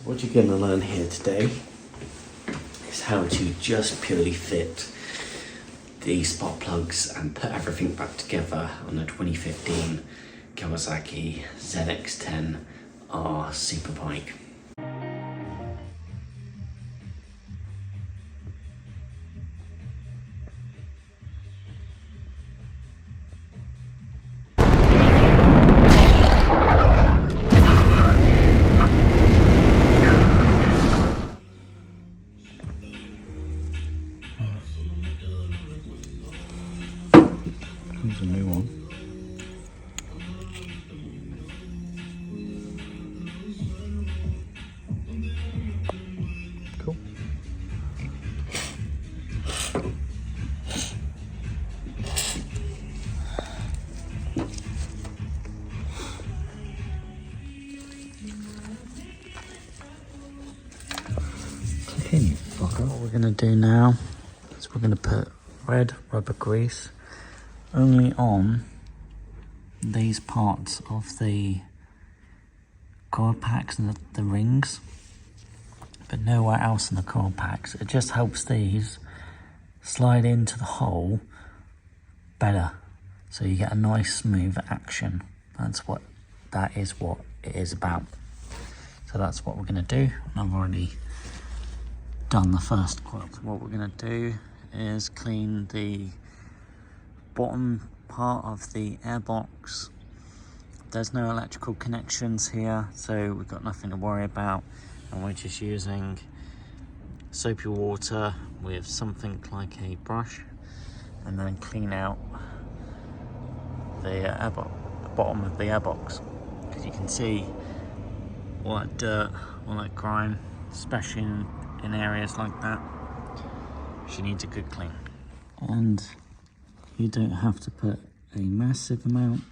What you're going to learn here today is how to just purely fit the spark plugs and put everything back together on a 2015 Kawasaki ZX-10R Superbike. Here's a new one. Cool. Click in, you fucker. What we're gonna do now is we're gonna put red rubber grease only on these parts of the coil packs and the rings, but nowhere else in the coil packs. It just helps these slide into the hole better, so you get a nice smooth action. That is what it is about. So that's what we're going to do, and I've already done the first coil. So what we're going to do is clean the bottom part of the airbox. There's no electrical connections here, so we've got nothing to worry about, and we're just using soapy water with something like a brush, and then clean out the bottom of the airbox, because you can see all that dirt, all that grime, especially in areas like that. She needs a good clean. And you don't have to put a massive amount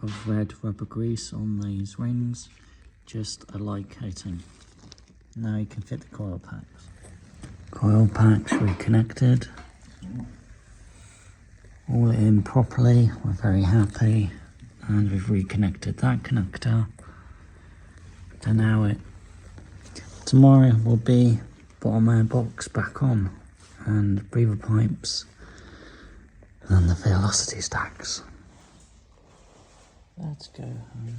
of red rubber grease on these rings, just a light coating. Now you can fit the coil packs. Coil packs reconnected. All in properly, we're very happy. And we've reconnected that connector. So now tomorrow will be bottom airbox back on, and breather pipes, and the velocity stacks. Let's go home.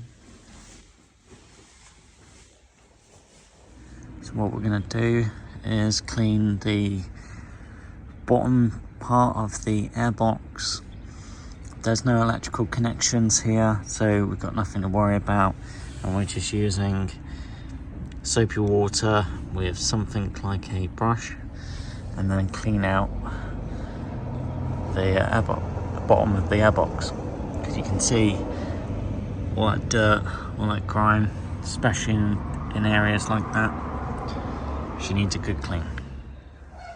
So what we're going to do is clean the bottom part of the airbox. There's no electrical connections here, so we've got nothing to worry about, and we're just using soapy water with something like a brush, and then clean out the bottom of the airbox, because you can see all that dirt, all that grime, especially in areas like that. She needs a good clean.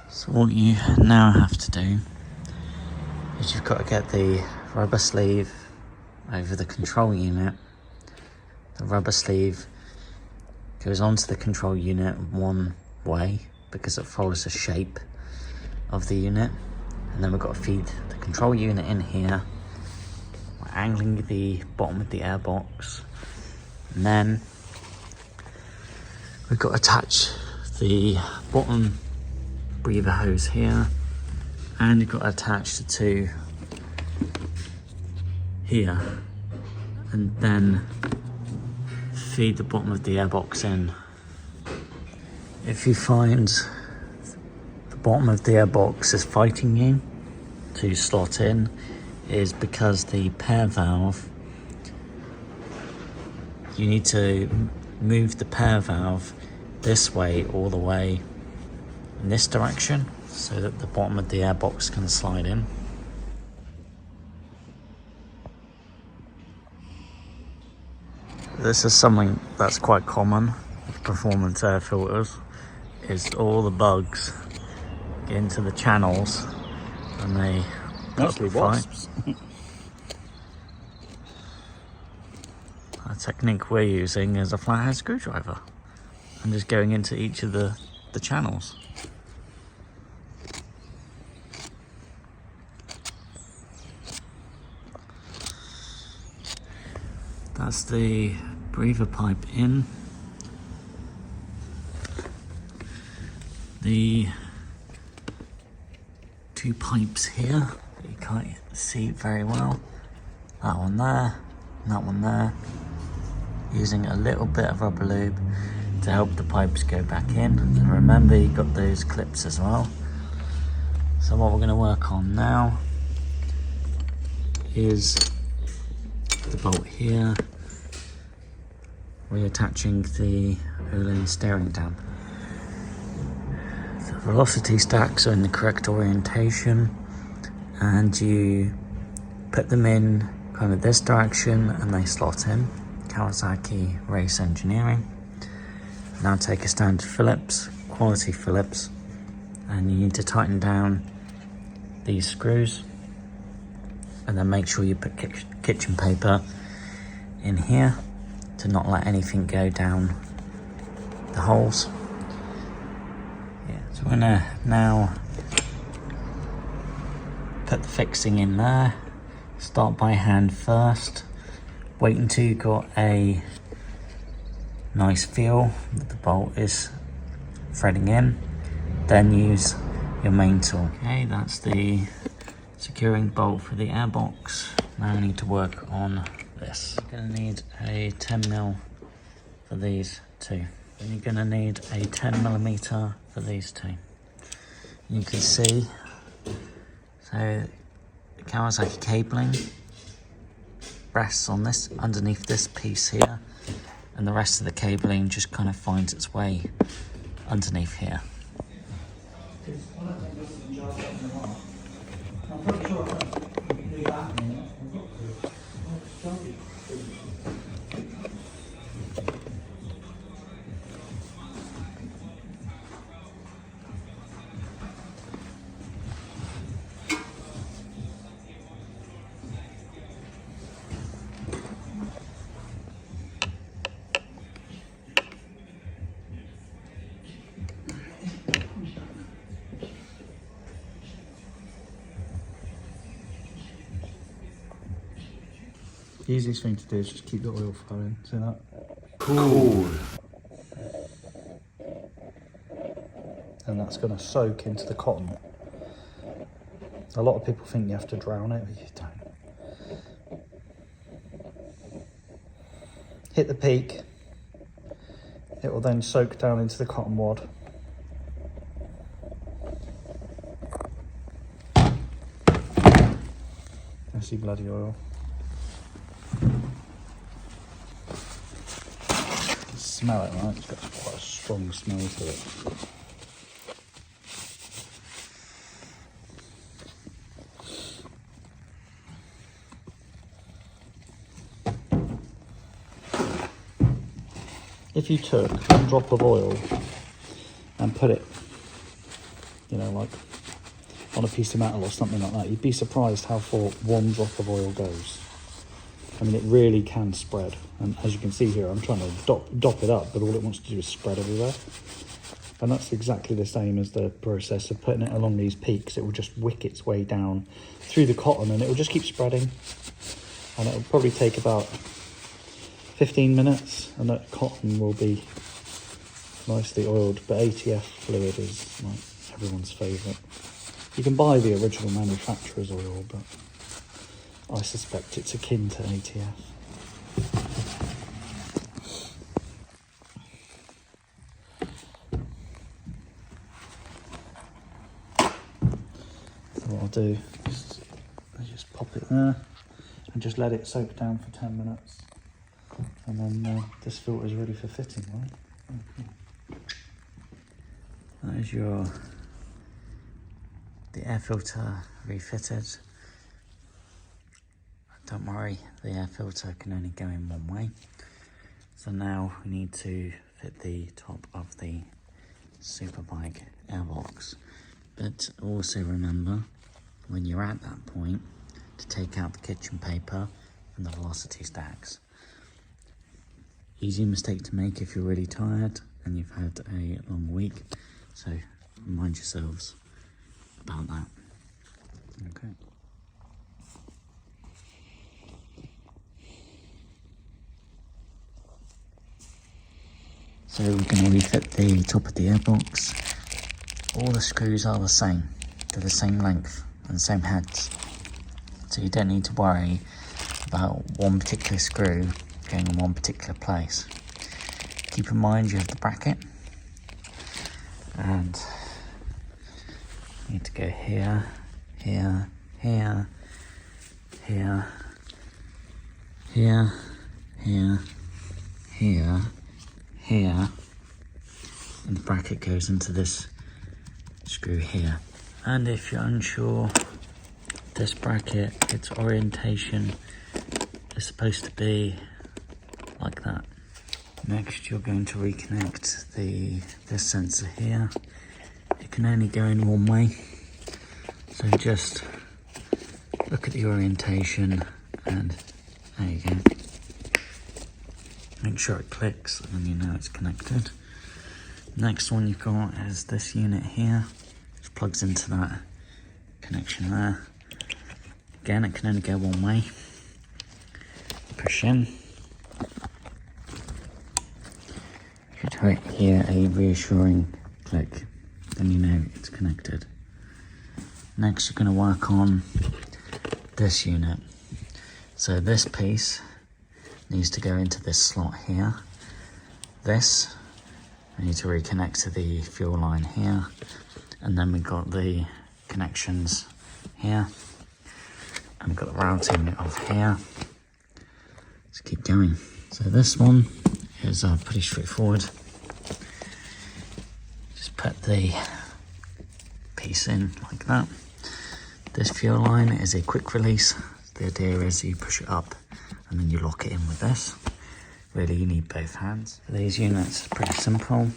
So what you now have to do is you've got to get the rubber sleeve over the control unit. The rubber sleeve goes onto the control unit one way because it follows the shape of the unit, and then we've got to feed the control unit in here. We're angling the bottom of the airbox, and then we've got to attach the bottom breather hose here, and you've got to attach the two here, and then feed the bottom of the airbox in. If you find the bottom of the airbox is fighting you to slot in, is because the pair valve, you need to move the pair valve this way all the way in this direction so that the bottom of the airbox can slide in. This is something that's quite common with performance air filters, is all the bugs get into the channels and they mostly wasps. The technique we're using is a flathead screwdriver and just going into each of the channels. That's the breather pipe in. the two pipes here that you can't see very well. That one there, and that one there. Using a little bit of rubber lube to help the pipes go back in. And remember, you've got those clips as well. So what we're going to work on now is the bolt here, reattaching the Öhlins steering dam. The velocity stacks are in the correct orientation, and you put them in kind of this direction and they slot in. Kawasaki Race Engineering. Now take a standard Phillips, quality Phillips, and you need to tighten down these screws, and then make sure you put kitchen paper in here to not let anything go down the holes. Yeah, so we're gonna now put the fixing in there. Start by hand first. Wait until you've got a nice feel that the bolt is threading in. Then use your main tool. Okay, that's the securing bolt for the airbox. Now we need to work on this. You're gonna need a 10mm for these two. Then you're gonna need a 10mm for these two. You can see, so the Kawasaki cabling rests on this, underneath this piece here, and the rest of the cabling just kind of finds its way underneath here. The easiest thing to do is just keep the oil flowing. See that? Cool. And that's going to soak into the cotton. A lot of people think you have to drown it, but you don't. Hit the peak. It will then soak down into the cotton wad. Messy bloody oil. Smell it, right? It's got quite a strong smell to it. If you took one drop of oil and put it, you know, like on a piece of metal or something like that, you'd be surprised how far one drop of oil goes. I mean, it really can spread. And as you can see here, I'm trying to dop it up, but all it wants to do is spread everywhere. And that's exactly the same as the process of putting it along these peaks. It will just wick its way down through the cotton, and it will just keep spreading. And it will probably take about 15 minutes, and that cotton will be nicely oiled. But ATF fluid is like everyone's favourite. You can buy the original manufacturer's oil, but I suspect it's akin to ATF. So what I'll do is I just pop it there and just let it soak down for 10 minutes. And then this filter is ready for fitting, right? Okay. That is the air filter refitted. Don't worry, the air filter can only go in one way. So now we need to fit the top of the Superbike airbox. But also remember, when you're at that point, to take out the kitchen paper and the velocity stacks. Easy mistake to make if you're really tired and you've had a long week. So remind yourselves about that. Okay. So we're going to refit the top of the airbox. all the screws are the same. They're the same length and the same heads. So you don't need to worry about one particular screw going in one particular place. Keep in mind you have the bracket, and you need to go here, here, here, here, here, here, here, here, and the bracket goes into this screw here. And if you're unsure, this bracket, its orientation is supposed to be like that. Next, you're going to reconnect this sensor here. It can only go in one way, so just look at the orientation and there you go. Make sure it clicks and then you know it's connected. Next one you've got is this unit here, which plugs into that connection there. Again, it can only go one way. Push in. You should hear a reassuring click, then you know it's connected. Next, you're going to work on this unit. So this piece needs to go into this slot here. This, I need to reconnect to the fuel line here. And then we've got the connections here. And we've got the routing of here. Let's keep going. So this one is pretty straightforward. Just put the piece in like that. This fuel line is a quick release. The idea is you push it up and then you lock it in with this. Really, you need both hands. For these units, it's pretty simple.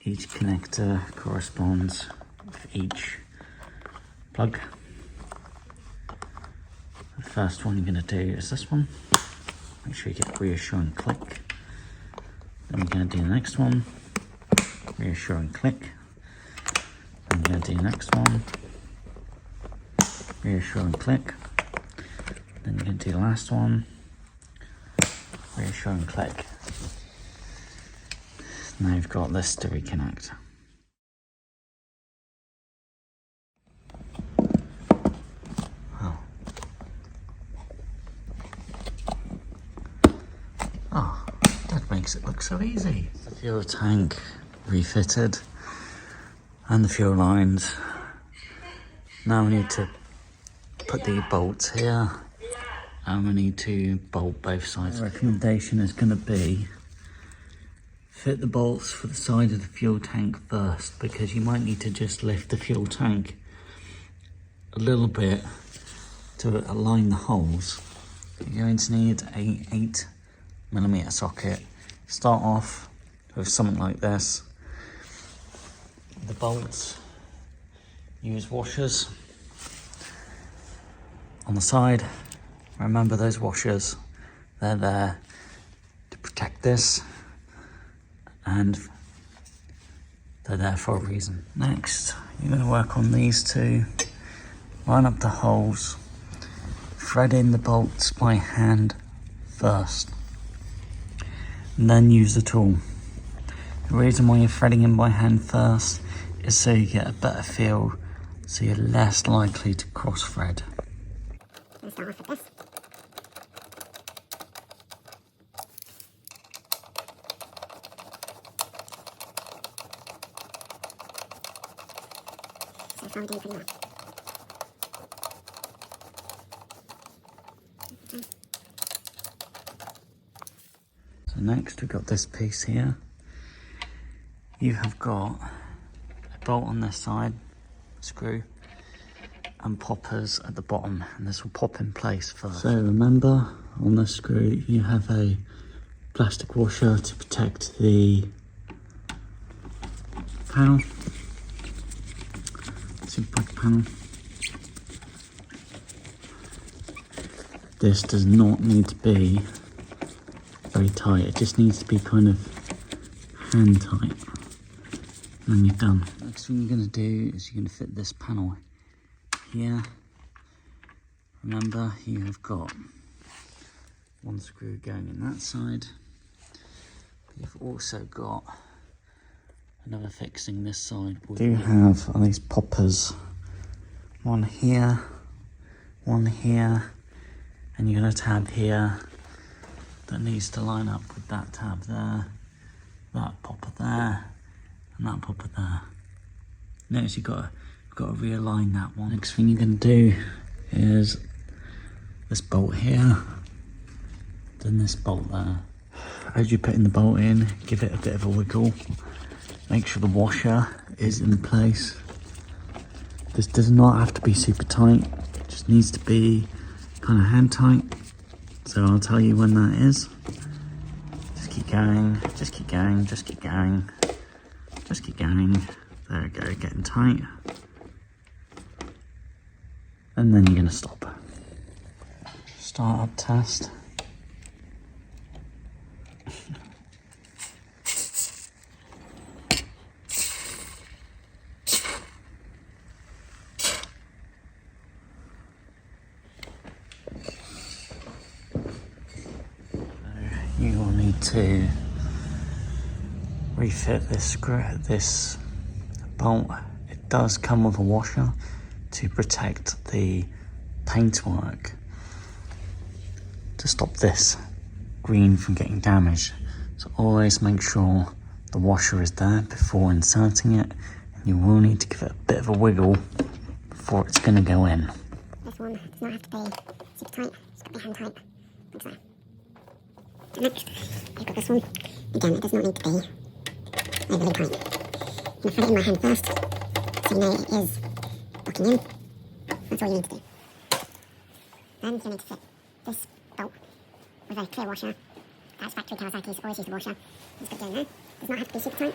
Each connector corresponds with each plug. The first one you're going to do is this one. Make sure you get reassuring click. Then you're going to do the next one. Reassuring click. Then you're going to do the next one. Reassuring click. Then you're going to do the last one. Reassuring click. Now you've got this to reconnect. Oh, that makes it look so easy. The fuel tank refitted and the fuel lines. Now we need to put the bolts here and we need to bolt both sides. The recommendation is going to be fit the bolts for the side of the fuel tank first, because you might need to just lift the fuel tank a little bit to align the holes. You're going to need a 8mm socket. Start off with something like this. The bolts use washers on the side. Remember those washers, they're there to protect this and they're there for a reason. Next, you're going to work on these two. Line up the holes, thread in the bolts by hand first, and then use the tool. The reason why you're threading in by hand first is so you get a better feel, so you're less likely to cross thread. Start off with this. So how are we doing pretty much? So next we've got this piece here. You have got a bolt on this side, screw, and poppers at the bottom, and this will pop in place first. So remember, on the screw you have a plastic washer to protect the panel, Superbike panel. This does not need to be very tight, it just needs to be kind of hand tight, and then you're done. Next thing you're going to do is you're going to fit this panel here. Remember, you have got one screw going in that side, but you've also got another fixing this side. We do have these poppers. One here, and you're going to tab here that needs to line up with that tab there, that popper there, and that popper there. Next you've got to realign that one. Next thing you're going to do is this bolt here, then this bolt there. As you're putting the bolt in, give it a bit of a wiggle. Make sure the washer is in place. This does not have to be super tight, it just needs to be kind of hand tight. So I'll tell you when that is. Just keep going, just keep going, just keep going, just keep going. There we go, getting tight. And then you're going to stop. Start up test. You will need to refit this bolt. It does come with a washer to protect the paintwork, to stop this green from getting damaged. So always make sure the washer is there before inserting it, and you will need to give it a bit of a wiggle before it's going to go in. This one does not have to be super tight, it's got to be hand tight, like so. Next, you've got this one. Again, it does not need to be overly tight. I'm going to put it in my hand first, so you know it is locking in. That's all you need to do. Then you need to fit this bolt with a clear washer. That's factory Kawasaki's, always use the washer. Just put it in there. Does not have to be super tight.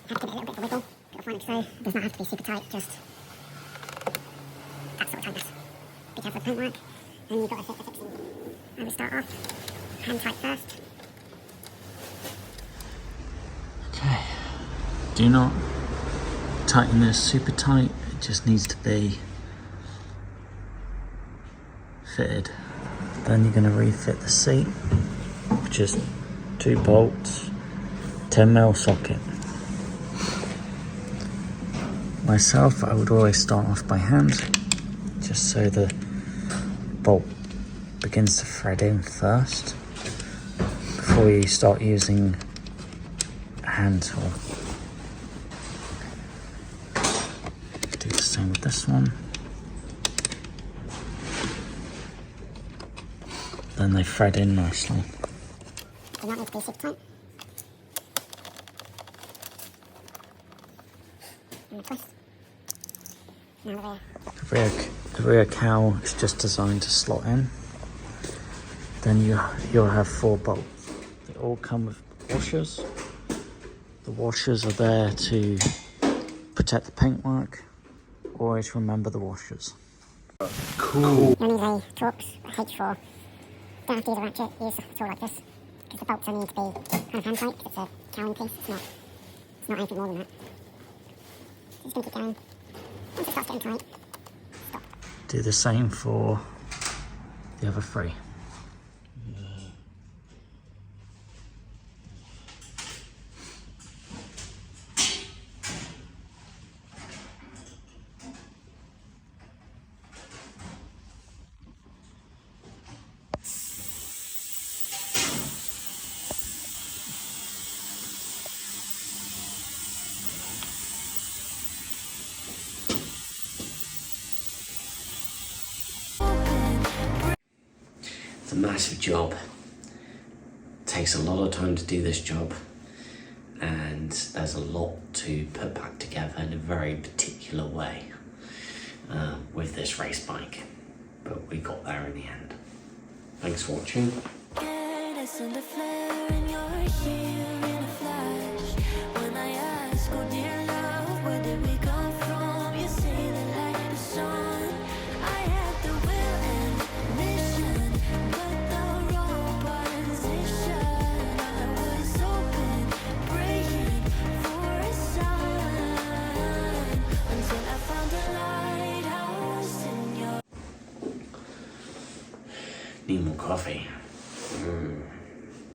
Have to give it a little bit of a wiggle, bit of fine so. Does not have to be super tight, just that sort of tightness. Be careful with the paintwork. Then you've got to fit the fixing. I will start off hand tight first. Okay, do not tighten this super tight, it just needs to be fitted. Then you're going to refit the seat, which is 2 bolts, 10mm socket. Myself, I would always start off by hand, just so the bolt begins to thread in first before you start using a hand tool. Do the same with this one. Then they thread in nicely. Do not need to be super tight. And a twist. Now the rear. The rear cowl is just designed to slot in. Then you'll have 4 bolts. They all come with washers. The washers are there to protect the paintwork. Always remember the washers. Cool. You'll need a Torx, a H4. Don't have to use a ratchet, use a tool like this. Because the bolts only need to be kind of hand tight, because it's a cowling piece, it's not anything more than that. So just going to keep going. Once it starts getting tight, stop. Do the same for the other 3. It's a massive job. Takes a lot of time to do this job, and there's a lot to put back together in a very particular way with this race bike, but we got there in the end. Thanks for watching. Need more coffee.